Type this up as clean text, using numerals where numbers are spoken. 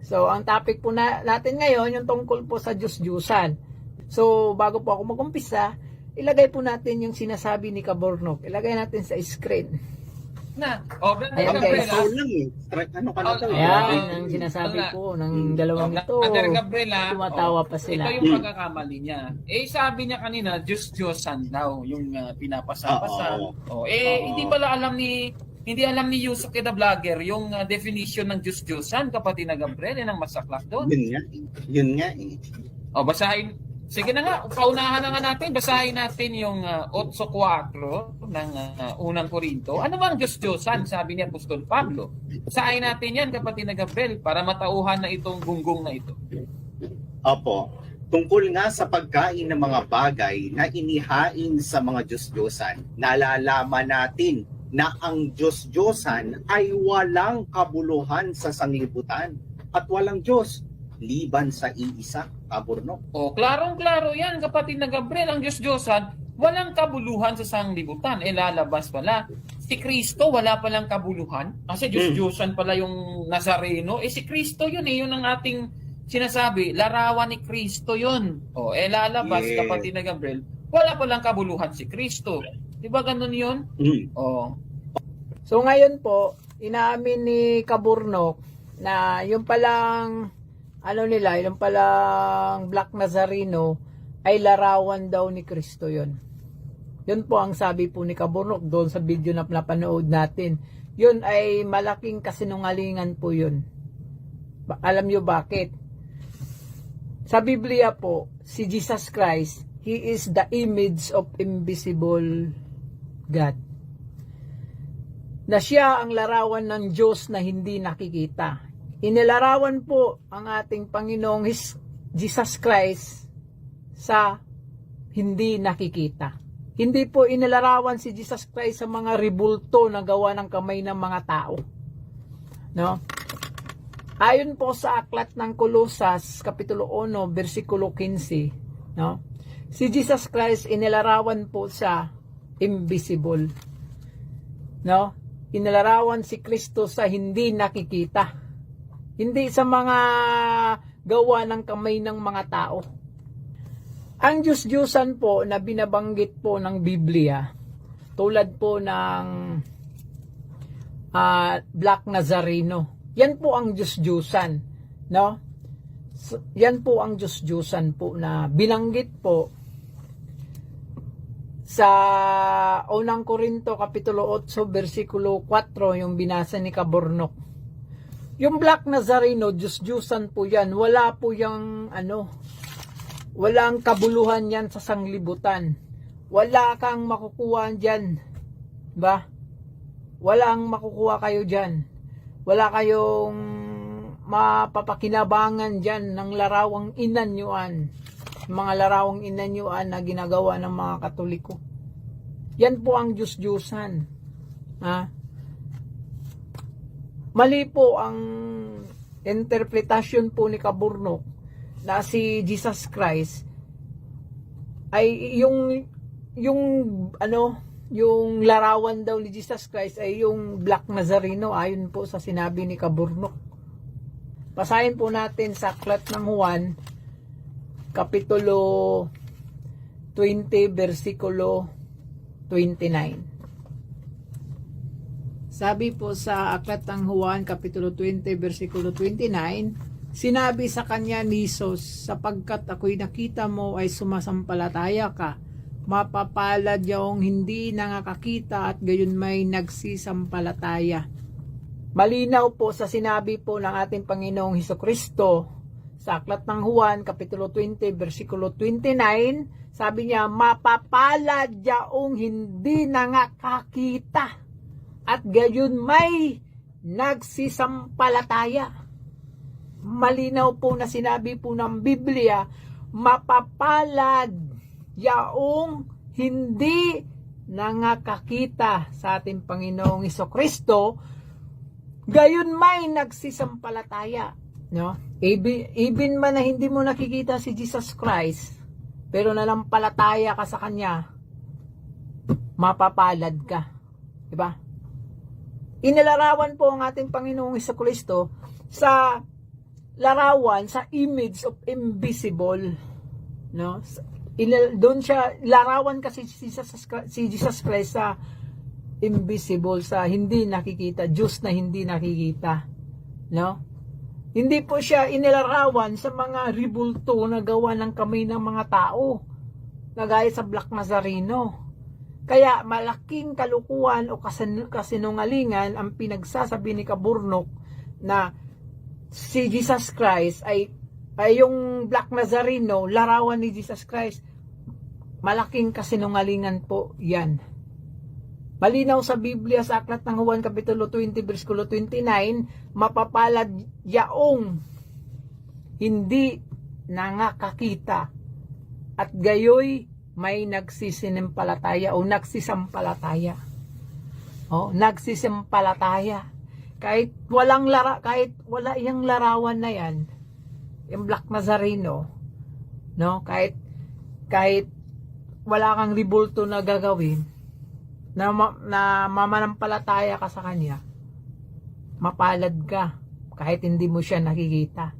So, ang topic po natin ngayon, yung tungkol po sa Diyos-Diyusan. So, bago po ako mag-umpisa, ilagay po natin yung sinasabi ni Kabornok. Ilagay natin sa screen. Ayan guys. Ano ka na to? Ayan, ang sinasabi po ng dalawang ito. Brother Gabriela, Tumatawa pa sila. ito yung pagkakamali niya. Sabi niya kanina, Diyos-Diyosan daw yung pinapasa-pasa. Hindi pala hindi alam ni Yusuf the Vlogger yung definition ng Diyos-Diyosan, kapatid na Gabriel, yan ang masaklap doon. Yun nga eh. Basahin. Sige na nga, paunahan na nga natin. Basahin natin yung 8:4 ng unang Korinto. Ano bang Diyos-Diyosan? Sabi ni Apostol Pablo. Basahin natin yan, kapatid na Gabriel, para matauhan na itong gunggong na ito. Opo. Tungkol nga sa pagkain ng mga bagay na inihain sa mga Diyos-Diyosan, nalalaman natin na ang Diyos-Diyosan ay walang kabuluhan sa sanglibutan at walang Diyos liban sa iisa, Kabornok. Klarong-klaro yan, kapatid na Gabriel. Ang Diyos-Diyosan, walang kabuluhan sa sanglibutan. Lalabas pala. Si Kristo, wala palang kabuluhan. Kasi Diyos-Diyosan pala yung Nazareno. Si Kristo yun yun ang ating sinasabi. Larawan ni Kristo yun. Lalabas, kapatid na Gabriel, wala palang kabuluhan si Kristo. Di ba ganun yun? So ngayon po, inaamin ni Kabornok na yung palang yung palang Black Nazareno ay larawan daw ni Kristo yun. Yun po ang sabi po ni Kabornok doon sa video na napanood natin. Yun ay malaking kasinungalingan po yun. Alam nyo bakit? Sa Biblia po, si Jesus Christ, He is the image of invisible God. Na siya ang larawan ng Diyos na hindi nakikita. Inilarawan po ang ating Panginoong Jesus Christ sa hindi nakikita. Hindi po inilarawan si Jesus Christ sa mga ribulto na gawa ng kamay ng mga tao. No? Ayon po sa aklat ng Kolosas, Kapitulo 1, versikulo 15, no? Si Jesus Christ inilarawan po sa invisible. No? Inilarawan si Kristo sa hindi nakikita. Hindi sa mga gawa ng kamay ng mga tao. Ang Diyos-Diyusan po na binabanggit po ng Biblia, tulad po ng Black Nazareno, yan po ang Diyos-Diyusan. No? So, yan po ang Diyos-Diyusan po na binanggit po sa unang Korinto Kapitulo 8 versikulo 4 yung binasa ni Kabornok. Yung Black Nazareno, Diyos-Diyusan po yan. Wala po yung walang kabuluhan yan sa sanglibutan. Wala kang makukuha dyan. Ba? Walang makukuha kayo dyan. Wala kayong mapapakinabangan dyan ng larawang inanyuan. Mga larawang inanyuan na ginagawa ng mga Katoliko. Yan po ang Diyos-Diyusan. Mali po ang interpretasyon po ni Kabornok na si Jesus Christ ay yung larawan daw ni Jesus Christ ay yung Black Nazareno ayon po sa sinabi ni Kabornok. Basahin po natin sa aklat ng Juan Kapitulo 20 versikulo 29. Sabi po sa aklat ng Juan, Kapitulo 20, versikulo 29, sinabi sa kanya ni Jesus, sapagkat ako'y nakita mo ay sumasampalataya ka, mapapalad yung hindi nakakakita at gayon may nagsisampalataya. Malinaw po sa sinabi po ng ating Panginoong Hesukristo, sa aklat ng Juan, Kapitulo 20, versikulo 29, sabi niya, mapapalad yung hindi nakakakita at gayon may nagsisampalataya. Malinaw po na sinabi po ng Biblia, mapapalad yaong hindi nakakita sa ating Panginoong Hesukristo, gayon may nagsisampalataya. No? Even man na hindi mo nakikita si Jesus Christ, pero nanampalataya ka sa Kanya, mapapalad ka. Diba? Inilarawan po ang ating Panginoong Hesukristo sa larawan sa image of invisible, no? Doon siya larawan kasi si Jesus Christ sa invisible, sa hindi nakikita, Diyos na hindi nakikita, no? Hindi po siya inilarawan sa mga ribulto na gawa ng kamay ng mga tao, na gaya sa Black Nazareno. Kaya malaking kalukuhan o kasinungalingan ang pinagsasabi ni Kaburnok na si Jesus Christ ay yung Black Nazareno, larawan ni Jesus Christ. Malaking kasinungalingan po yan. Malinaw sa Biblia sa Aklat ng Juan Kapitulo 20, versikulo 29, mapapalad yaong hindi nangakakita at gayoy may nagsisinimpalataya o nagsisimpalataya. Nagsisimpalataya. Kahit wala iyang larawan na yan, yung Black Nazareno, no? Kahit wala kang ribulto na gagawin, na mamanampalataya ka sa kanya, mapalad ka kahit hindi mo siya nakikita.